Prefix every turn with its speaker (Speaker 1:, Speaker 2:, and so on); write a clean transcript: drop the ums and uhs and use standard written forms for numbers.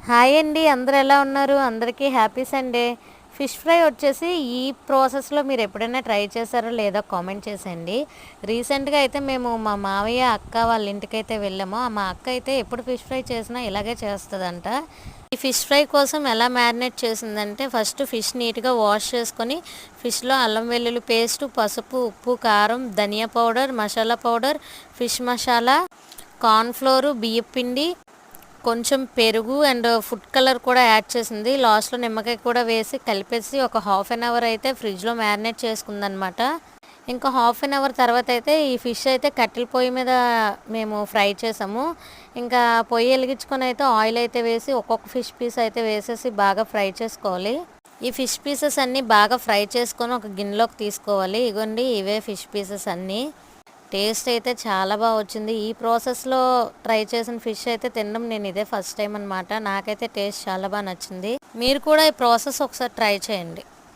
Speaker 1: Hi అండి. అందరూ ఎలా ఉన్నారు? అందరికీ హ్యాపీ సండే. ఫిష్ ఫ్రై వచ్చేసి ఈ ప్రాసెస్‌లో మీరు ఎప్పుడైనా ట్రై చేశారో లేదో కామెంట్ చేసేయండి. రీసెంట్‌గా అయితే మేము మా మావయ్య, అక్క వాళ్ళ ఇంటికైతే వెళ్ళాము. మా అక్క అయితే ఎప్పుడు ఫిష్ ఫ్రై చేసినా ఇలాగే చేస్తదంట. ఈ ఫిష్ ఫ్రై కోసం ఎలా మ్యారినేట్ చేసిందంటే ఫస్ట్ ఫిష్ నీట్‌గా వాష్ చేసుకొని ఫిష్‌లో అల్లం వెల్లుల్లి పేస్టు, పసుపు, ఉప్పు, కారం, ధనియా powder, masala powder, fish masala, corn flour, బియ్యపిండి, కొంచెం పెరుగు అండ్ ఫుడ్ కలర్ కూడా యాడ్ చేసింది. లాస్ట్‌లో నిమ్మకాయ కూడా వేసి కలిపేసి ఒక హాఫ్ అన్ అవర్ అయితే ఫ్రిడ్జ్‌లో మ్యారినేట్ చేసుకుందనమాట. ఇంకా హాఫ్ అన్ అవర్ తర్వాత అయితే ఈ ఫిష్ అయితే కట్టెల పొయ్యి మీద మేము ఫ్రై చేసాము. ఇంకా పొయ్యి వెలిగించుకొని అయితే ఆయిల్ అయితే వేసి ఒక్కొక్క ఫిష్ పీస్ అయితే వేసేసి బాగా ఫ్రై చేసుకోవాలి. ఈ ఫిష్ పీసెస్ అన్నీ బాగా ఫ్రై చేసుకొని ఒక గిన్నెలోకి తీసుకోవాలి. ఇగోండి ఇవే ఫిష్ పీసెస్ అన్నీ. టేస్ట్ అయితే చాలా బాగా వచ్చింది. ఈ ప్రాసెస్‌లో ట్రై చేసిన ఫిష్ అయితే తినడం నేను ఇదే ఫస్ట్ టైం అనమాట. నాకైతే టేస్ట్ చాలా బాగా నచ్చింది. మీరు కూడా ఈ ప్రాసెస్ ఒకసారి ట్రై చేయండి.